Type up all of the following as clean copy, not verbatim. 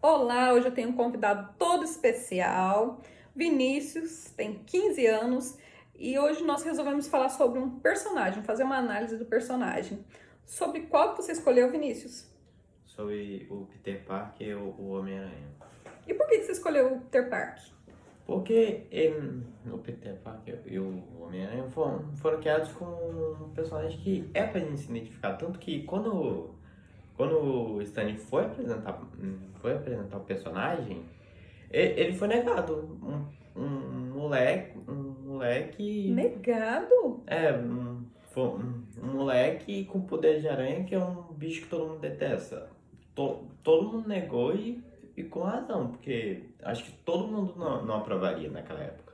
Olá, hoje eu tenho um convidado todo especial. Vinícius tem 15 anos e hoje nós resolvemos falar sobre um personagem, fazer uma análise do personagem. Sobre qual que você escolheu, Vinícius? Sobre o Peter Parker e o Homem-Aranha. E por que você escolheu o Peter Parker? Porque o Peter Parker e o Homem-Aranha foram criados com um personagem que é pra gente se identificar. Tanto que quando o Stanley foi apresentar o personagem, ele foi negado. Um moleque. Negado? Um moleque com poder de aranha que é um bicho que todo mundo detesta. Todo mundo negou e com razão, porque acho que todo mundo não aprovaria naquela época.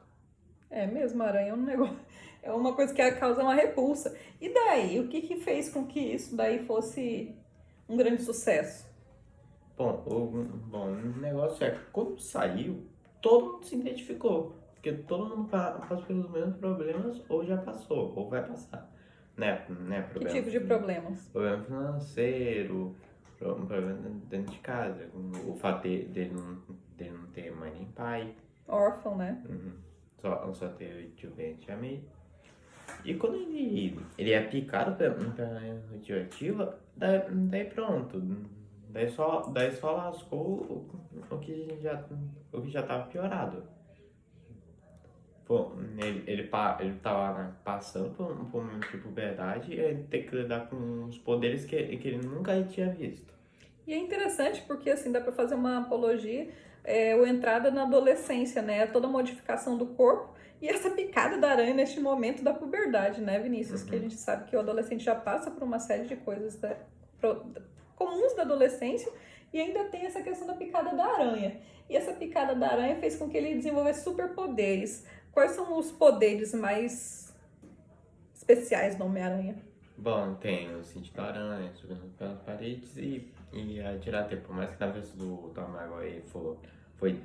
É mesmo, a aranha é um negócio, é uma coisa que causa uma repulsa. E daí, o que fez com que isso daí fosse um grande sucesso? O negócio é que quando saiu, todo mundo se identificou. Porque todo mundo passa pelos mesmos problemas, ou já passou, ou vai passar. Né? Que tipo de problemas? Problema financeiro, problema dentro de casa. O fato dele não ter mãe nem pai. Órfão, né? Uhum. Só ter tio Ben e tia May. E quando ele é picado pela radioativa, daí pronto. Daí só lascou o que já tava piorado. Pô, ele tava passando por um tipo de verdade e ele tem que lidar com os poderes que ele nunca tinha visto. E é interessante porque assim dá para fazer uma apologia, a entrada na adolescência, né? Toda a modificação do corpo e essa picada da aranha neste momento da puberdade, né, Vinícius? Que a gente sabe que o adolescente já passa por uma série de coisas comuns da adolescência e ainda tem essa questão da picada da aranha. E essa picada da aranha fez com que ele desenvolvesse superpoderes. Quais são os poderes mais especiais do Homem-Aranha? Bom, tem o sentido da aranha subindo pelas paredes e atirar tempo. Por mais que na vez do Tom Maguire foi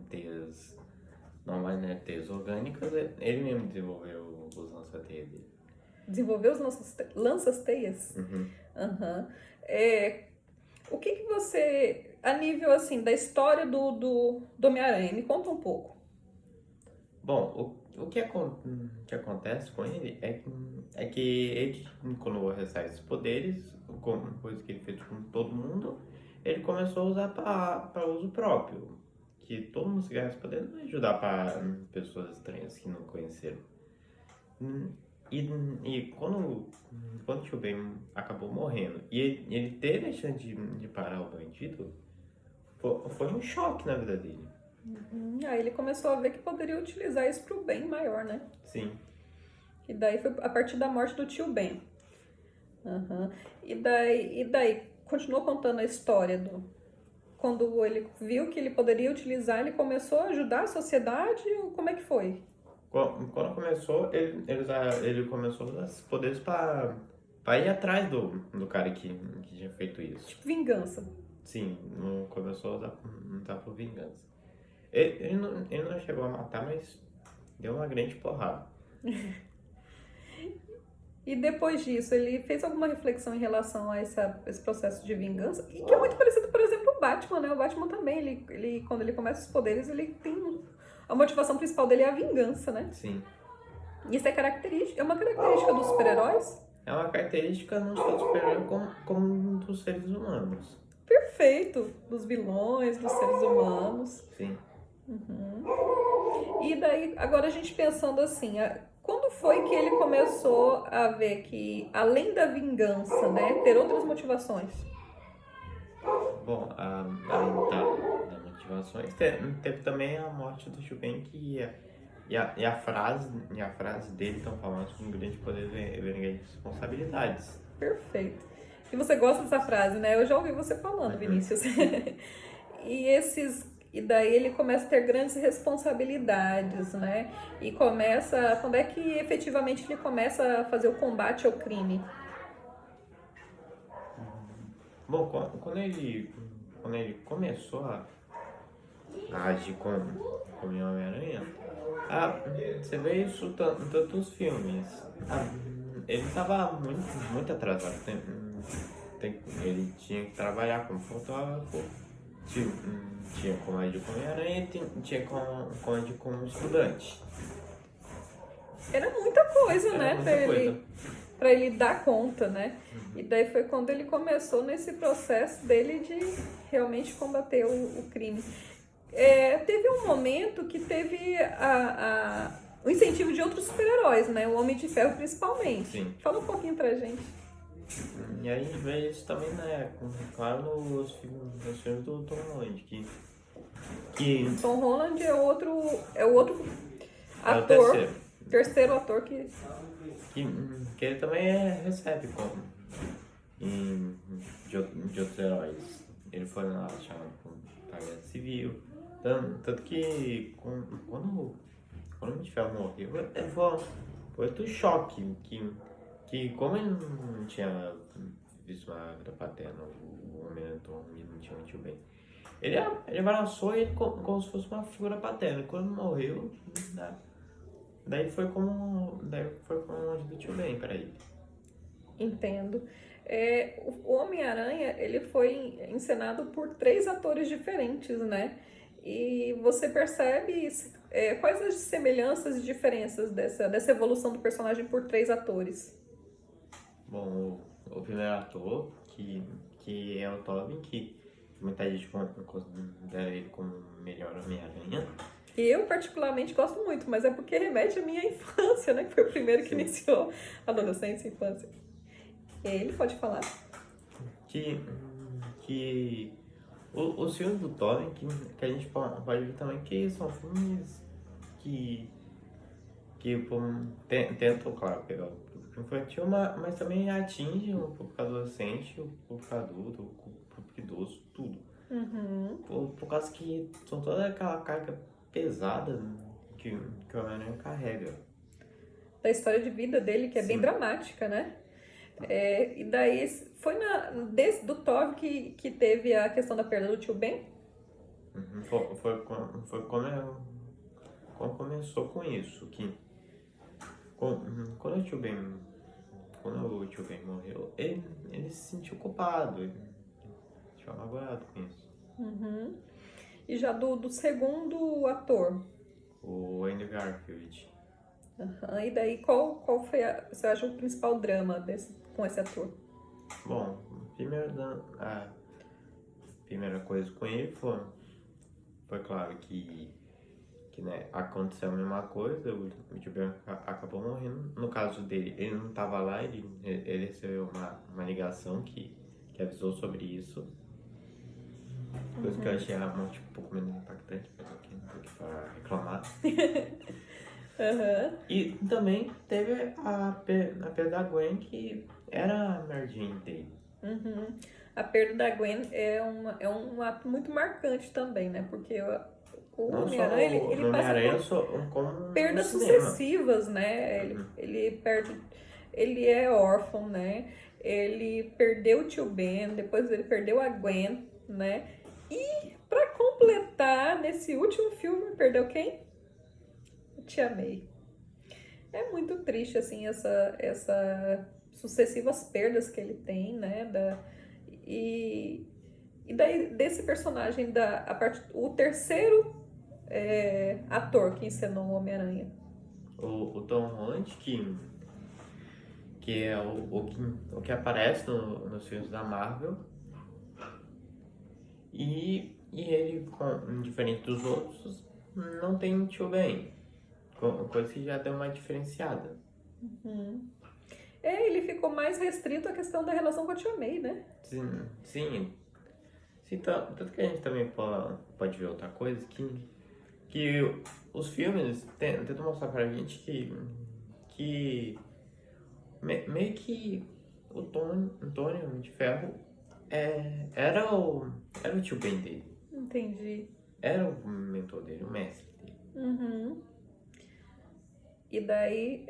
teias normais, né? Teias orgânicas, ele mesmo desenvolveu os lança-teias dele. Desenvolver os lanças-teias? Uhum. Aham. O que você, a nível assim, da história do Homem-Aranha, me conta um pouco. Bom, o que acontece com ele é que ele, quando recebe esses poderes, como coisa que ele fez com todo mundo, ele começou a usar para uso próprio. Que todo mundo se ganha esse poder não é ajudar para pessoas estranhas que não conheceram. E quando o Tio Ben acabou morrendo e ele teve a chance de parar o bandido, foi um choque na vida dele. Aí ele começou a ver que poderia utilizar isso para o bem maior, né? Sim. E daí foi a partir da morte do tio Ben. Aham. E daí continuou contando a história do... Quando ele viu que ele poderia utilizar, ele começou a ajudar a sociedade? Ou como é que foi? Quando começou, ele começou a usar esses poderes pra ir atrás do cara que tinha feito isso. Tipo, vingança. Sim, não começou a usar por vingança. Ele não chegou a matar, mas deu uma grande porrada. E depois disso, ele fez alguma reflexão em relação a esse processo de vingança? E que é muito parecido, por exemplo, o Batman, né? O Batman também, ele quando ele começa os poderes, ele tem... A motivação principal dele é a vingança, né? Sim. Isso é uma característica dos super-heróis? É uma característica não só do super-herói, como dos seres humanos. Perfeito! Dos vilões, dos seres humanos. Sim. E daí, agora a gente pensando assim, quando foi que ele começou a ver que, além da vingança, né, ter outras motivações? Bom, além das motivações, teve também a morte do Tio Ben e a frase dele tão famosa: com grande poder vem grandes responsabilidades. Perfeito. E você gosta dessa frase, né? Eu já ouvi você falando, Vinícius. E daí ele começa a ter grandes responsabilidades, né? E quando é que efetivamente ele começa a fazer o combate ao crime? Bom, quando ele começou a agir com o Homem-Aranha, você vê isso tanto nos filmes. Ele estava muito atrasado. Ele tinha que trabalhar como fotógrafo, tinha comédia com Homem-Aranha e tinha comédia como estudante. Era muita coisa, Era né, muita coisa. pra ele dar conta, né? E daí foi quando ele começou nesse processo dele de realmente combater o crime. Teve um momento que teve o incentivo de outros super-heróis, né? O Homem de Ferro principalmente. Sim. Fala um pouquinho pra gente. E aí a gente vê isso também, né? Claro, nos filmes do Tom Holland, que Tom Holland é o outro é o ator, terceiro ator que ele também recebe como de outros heróis. Ele foi lá chamado para a Guerra Civil. Tanto que quando o Homem de Ferro morreu, foi outro choque. Que como ele não tinha visto uma vida paterna, o Homem Tom não tinha um tio Ben. Ele abraçou ele como se fosse uma figura paterna. Quando morreu, né? Daí foi como longe do tio Ben para ele. Entendo. O Homem-Aranha, ele foi encenado por 3 atores diferentes, né? E você percebe quais as semelhanças e diferenças dessa evolução do personagem por 3 atores? Bom, o primeiro ator, que é o Tobey, que muita gente considera ele como o melhor Homem-Aranha. Eu, particularmente, gosto muito, mas é porque remete à minha infância, né? Que foi o primeiro que iniciou a adolescência e infância. Ele pode falar. Que os filmes do Tobey, que a gente pode ver também, que são filmes que tentam, claro, pegar o público infantil, mas também atingem o público adolescente, o público adulto, o público idoso, tudo. Uhum. Por causa que são toda aquela carga pesada que o Homem-Aranha carrega. Da história de vida dele, que é bem Sim. dramática, né? E daí foi do Tobey que teve a questão da perda do tio Ben? Uhum. Foi quando começou com isso, que quando o tio Ben morreu, ele se sentiu culpado, ele ficou magoado com isso. Uhum. E já do segundo ator? O Andrew Garfield. Uhum. E daí qual foi, você acha, o principal drama com esse ator? Bom, a primeira coisa com ele foi claro que né, aconteceu a mesma coisa, o tio Ben acabou morrendo. No caso dele, ele não estava lá, ele recebeu uma ligação que avisou sobre isso. Coisa que eu achei a morte um pouco menos impactante, mas aqui não tô aqui para reclamar. Uhum. E também teve a perda da Gwen, que era a Mary Jane dele. Uhum. A perda da Gwen é um ato muito marcante também, né? Porque o Não só Homem-Aranha, ele o passa Homem-Aranha, por como perdas no cinema. sucessivas, né? Ele é órfão, né? Ele perdeu o tio Ben, depois ele perdeu a Gwen, né? E pra completar, nesse último filme, perdeu quem? A Tia May. É muito triste, assim, essa sucessivas perdas que ele tem, né? E daí, desse personagem, o terceiro ator que encenou o Homem-Aranha. O Tom Holland, que é o que aparece nos filmes da Marvel. E ele, diferente dos outros, não tem um tio Ben. Coisa que já deu uma diferenciada. Uhum. Ele ficou mais restrito à questão da relação com a Tia May, né? Sim, tanto que a gente também pode ver outra coisa, que os filmes tentam mostrar pra gente que meio que o Antônio de Ferro era o tio Ben dele. Entendi. Era o mentor dele, o mestre dele. Uhum. E daí,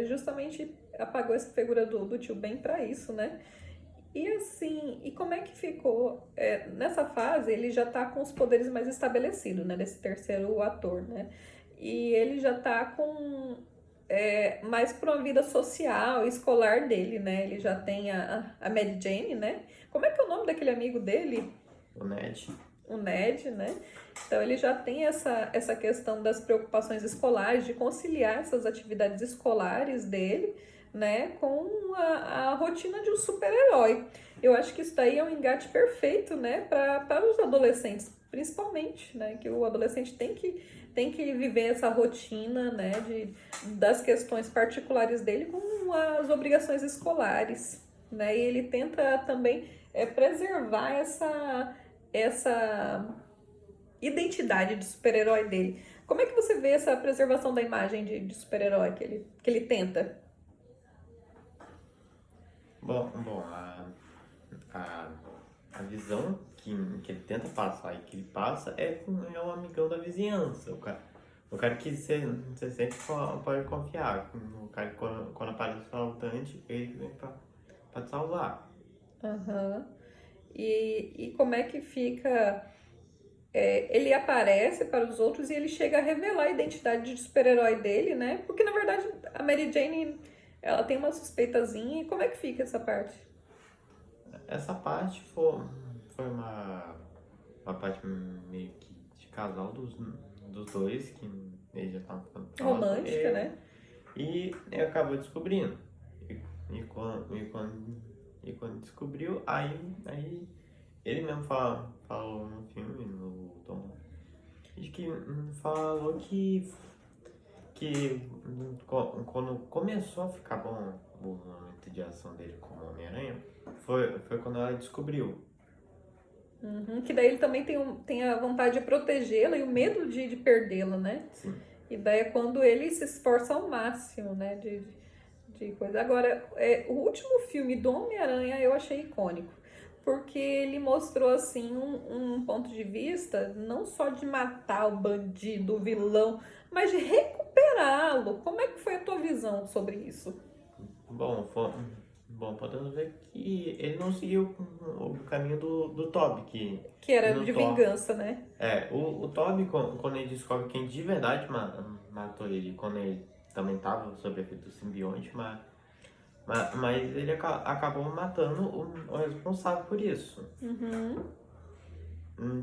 justamente apagou essa figura do tio Ben pra isso, né? E assim, e como é que ficou? Nessa fase, ele já tá com os poderes mais estabelecidos, né? Desse terceiro ator, né? E ele já tá com mais pra uma vida social, escolar dele, né? Ele já tem a Mary Jane, né? Como é que é o nome daquele amigo dele? O Ned. o Ned, né? Então ele já tem essa questão das preocupações escolares, de conciliar essas atividades escolares dele, né, com a rotina de um super-herói. Eu acho que isso daí é um engate perfeito, né, para os adolescentes, principalmente, né, que o adolescente tem que viver essa rotina, né, das questões particulares dele com as obrigações escolares, né, e ele tenta também preservar essa identidade de super-herói dele. Como é que você vê essa preservação da imagem de super-herói que ele tenta? Bom, a, a visão que ele tenta passar e que ele passa é um amigão da vizinhança. O cara que você sempre pode confiar. O cara que quando aparece o assaltante, ele vem pra te salvar. Aham. E como é que fica? Ele aparece para os outros e ele chega a revelar a identidade de super-herói dele, né? Porque na verdade a Mary Jane ela tem uma suspeitazinha. E como é que fica essa parte? Essa parte foi uma parte meio que de casal dos dois, que eles já estavam ficando próximos. Romântica, né? E ele acabou descobrindo. E quando descobriu, aí ele mesmo falou no filme, no Tom, de que falou quando começou a ficar bom o momento de ação dele como Homem-Aranha, foi quando ela descobriu. Uhum, que daí ele também tem a vontade de protegê-la e o medo de perdê-la, né? Sim. E daí é quando ele se esforça ao máximo, né? De coisa. Agora, o último filme do Homem-Aranha eu achei icônico. Porque ele mostrou, assim, um ponto de vista não só de matar o bandido, o vilão, mas de recuperá-lo. Como é que foi a tua visão sobre isso? Bom, podemos ver que ele não seguiu o caminho do Tobey, Que era no de Thor. vingança, né? O Tobey, quando ele descobre quem de verdade matou ele, quando ele também estava sob efeito do simbionte, mas ele acabou matando o responsável por isso. Uhum,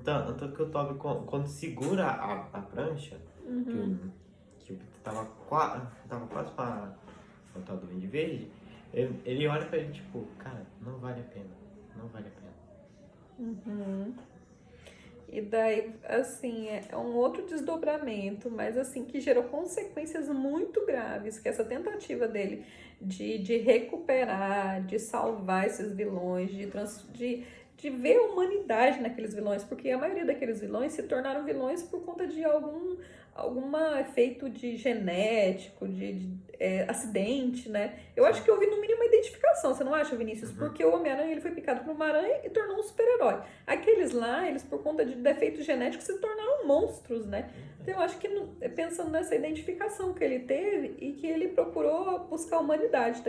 Tanto que o Tobey, quando segura a prancha, uhum. que o Peter tava quase pra botar o Duende Verde, ele olha pra ele tipo, cara, não vale a pena, não vale a pena. Uhum. E daí, assim, é um outro desdobramento, mas assim, que gerou consequências muito graves, que essa tentativa dele de recuperar, de salvar esses vilões, de ver a humanidade naqueles vilões, porque a maioria daqueles vilões se tornaram vilões por conta de algum efeito de genético, acidente, né? Eu acho que houve no mínimo uma identificação, você não acha, Vinícius? Uhum. Porque o Homem-Aranha ele foi picado por uma aranha e tornou um super-herói. Aqueles lá, eles por conta de defeitos genéticos se tornaram monstros, né? Então eu acho que pensando nessa identificação que ele teve e que ele procurou buscar a humanidade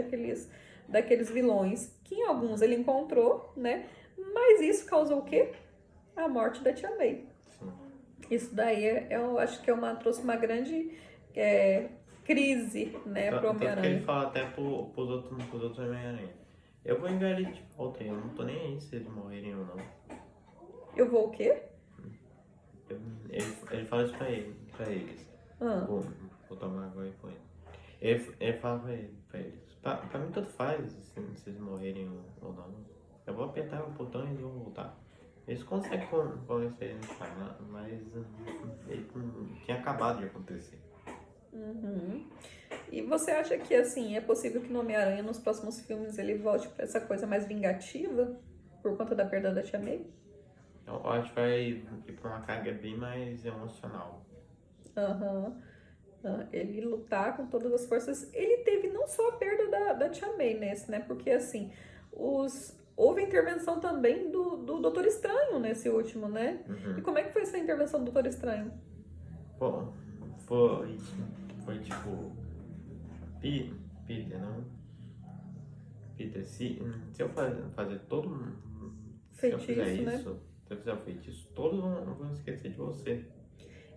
daqueles vilões, que em alguns ele encontrou, né? Mas isso causou o quê? A morte da Tia May. Sim. Isso daí eu acho que trouxe uma grande crise, né, pro Tanto que ele Homem-Aranha. fala até pros outros Homem-Aranha. Eu vou enviar ele de volta, eu não tô nem aí se eles morrerem ou não. Eu vou o quê? Ele fala isso pra eles. Ah. Vou tomar água aí com ele. Ele fala pra eles. Pra mim tanto faz se eles morrerem ou não. Eu vou apertar o botão e eles vão voltar. Eles conseguem convencer ele, mas ele tinha acabado de acontecer. Uhum. E você acha que, assim, é possível que no Homem-Aranha, nos próximos filmes, ele volte pra essa coisa mais vingativa? Por conta da perda da Tia May? Eu acho que vai ir pra uma carga bem mais emocional. Aham. Ele lutar com todas as forças. Ele teve não só a perda da Tia May nesse, né? Porque, assim, houve intervenção também do Doutor Estranho nesse último, né? Uhum. E como é que foi essa intervenção do Doutor Estranho? Bom, foi tipo. Peter, não? Peter, se eu fazer todo mundo. Se eu fizer Feitiço, né? isso, se eu fizer o feitiço, todos vão esquecer de você.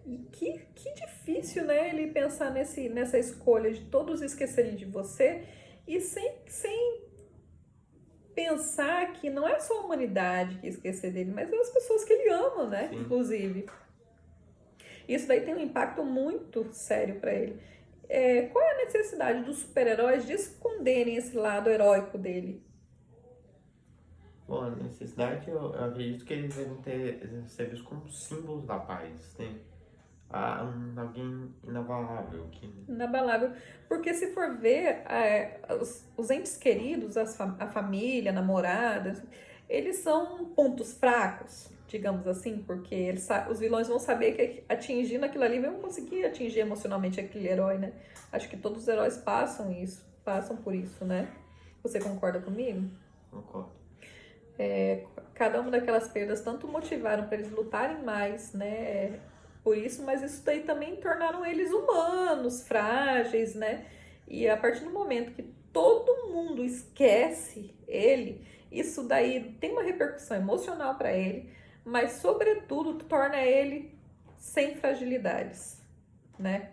E que difícil, né? Ele pensar nessa escolha de todos esquecerem de você e sem pensar que não é só a humanidade que ia esquecer dele, mas as pessoas que ele ama, né? Sim. Inclusive. Isso daí tem um impacto muito sério para ele. Qual é a necessidade dos super-heróis de esconderem esse lado heróico dele? Bom, a necessidade, eu acredito que eles devem ter ser vistos como símbolos da paz, né? Alguém inabalável que... Inabalável. Porque se for ver, os entes queridos, a família, a namorada, eles são pontos fracos, digamos assim, porque os vilões vão saber que atingindo aquilo ali, vão conseguir atingir emocionalmente aquele herói, né? Acho que todos os heróis passam por isso, né? Você concorda comigo? Concordo. Cada uma daquelas perdas tanto motivaram para eles lutarem mais, né? Por isso, mas isso daí também tornaram eles humanos, frágeis, né? E a partir do momento que todo mundo esquece ele, isso daí tem uma repercussão emocional para ele, mas sobretudo torna ele sem fragilidades, né?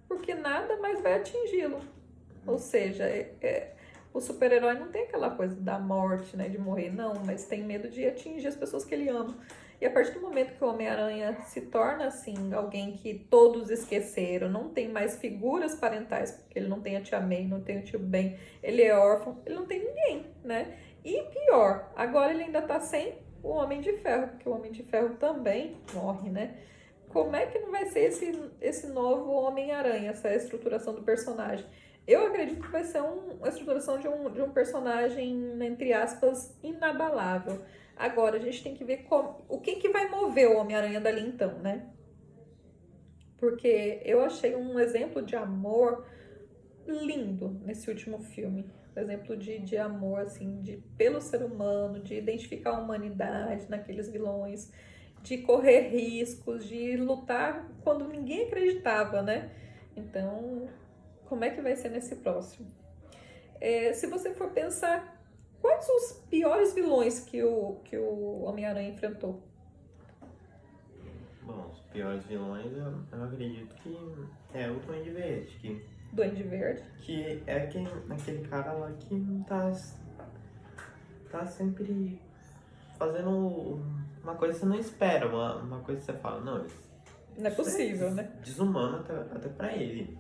Porque nada mais vai atingi-lo. Ou seja, o super-herói não tem aquela coisa da morte, né, de morrer, não, mas tem medo de atingir as pessoas que ele ama. E a partir do momento que o Homem-Aranha se torna, assim, alguém que todos esqueceram, não tem mais figuras parentais, porque ele não tem a tia May, não tem o tio Ben, ele é órfão, ele não tem ninguém, né? E pior, agora ele ainda tá sem o Homem de Ferro, porque o Homem de Ferro também morre, né? Como é que não vai ser esse novo Homem-Aranha, essa estruturação do personagem? Eu acredito que vai ser uma estruturação de um personagem, entre aspas, inabalável. Agora, a gente tem que ver o que vai mover o Homem-Aranha dali então, né? Porque eu achei um exemplo de amor lindo nesse último filme. Um exemplo de amor, assim, pelo ser humano, de identificar a humanidade naqueles vilões, de correr riscos, de lutar quando ninguém acreditava, né? Então, como é que vai ser nesse próximo? Se você for pensar, quais os piores vilões que o Homem-Aranha enfrentou? Bom, os piores vilões eu acredito que é o Duende Verde, Duende Verde. que é aquele cara lá que tá sempre fazendo uma coisa que você não espera, uma coisa que você fala, não, Não é possível, né? Desumano até pra ele.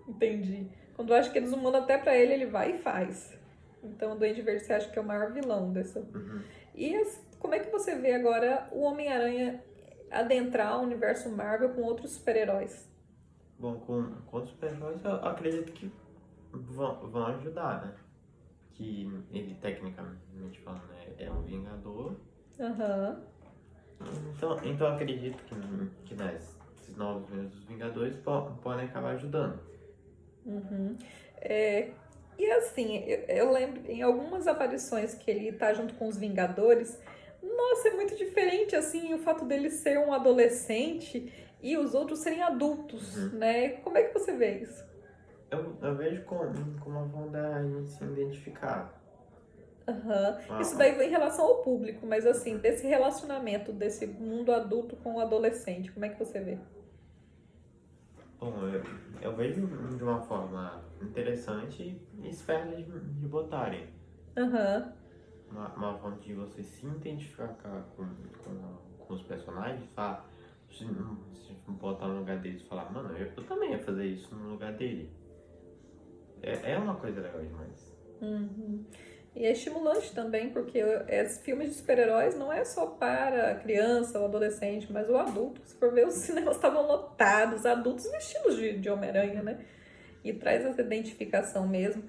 Entendi. Quando eu acho que é desumano até pra ele, ele vai e faz. Então o Duende Verde você acha que é o maior vilão dessa. Uhum. E como é que você vê agora o Homem-Aranha adentrar o universo Marvel com outros super-heróis? Bom, com os super-heróis eu acredito que vão ajudar, né? Que ele, tecnicamente falando, é um Vingador. Aham. Então eu acredito que esses novos Vingadores podem acabar ajudando. Uhum. E assim, eu lembro em algumas aparições que ele tá junto com os Vingadores. Nossa, é muito diferente assim o fato dele ser um adolescente e os outros serem adultos, Uhum. né? Como é que você vê isso? Eu vejo como uma forma da gente se identificar. Uhum. Isso daí vai em relação ao público, mas assim, desse relacionamento desse mundo adulto com o adolescente, como é que você vê? Bom, eu vejo de uma forma interessante e esperta de botarem. Aham. Uma forma de você se identificar com os personagens, falar, se botar no lugar deles e falar, mano, eu também ia fazer isso no lugar dele. É uma coisa legal demais. Uhum. E é estimulante também, porque filmes de super-heróis não é só para a criança ou adolescente, mas o adulto. Se for ver, os cinemas estavam lotados, adultos vestidos de Homem-Aranha, né? E traz essa identificação mesmo.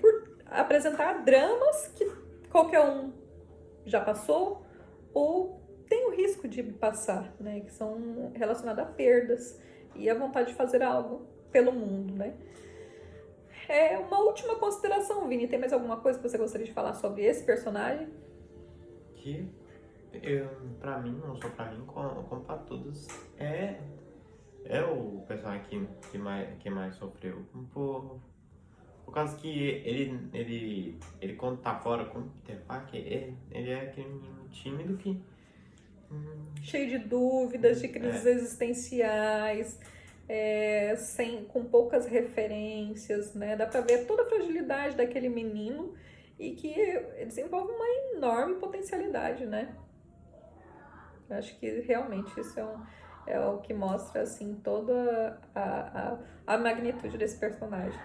Por apresentar dramas que qualquer um já passou ou tem o risco de passar, né? Que são relacionados a perdas e a vontade de fazer algo pelo mundo, né? Uma última consideração, Vini. Tem mais alguma coisa que você gostaria de falar sobre esse personagem? Que, pra mim, não só pra mim, como pra todos, é o personagem que mais sofreu. Por causa que ele quando tá fora com o Peter Parker, ele é aquele menino tímido que... Cheio de dúvidas, de crises existenciais, com poucas referências, né? Dá pra ver toda a fragilidade daquele menino e que desenvolve uma enorme potencialidade, né? Eu acho que realmente isso é o que mostra, assim, toda a magnitude desse personagem.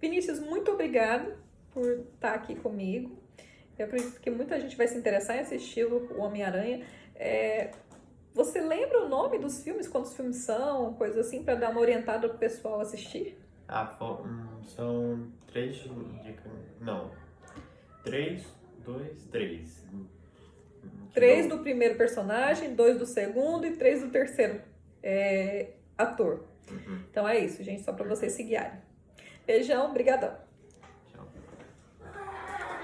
Vinícius, muito obrigado por estar aqui comigo. Eu acredito que muita gente vai se interessar em assistir o Homem-Aranha. Você lembra o nome dos filmes, quantos filmes são, coisa assim, para dar uma orientada pro pessoal assistir? São 3. Não. 3, 2, 3. 3 do primeiro personagem, 2 do segundo e 3 do terceiro ator. Então é isso, gente, só para vocês se guiarem. Beijão, brigadão.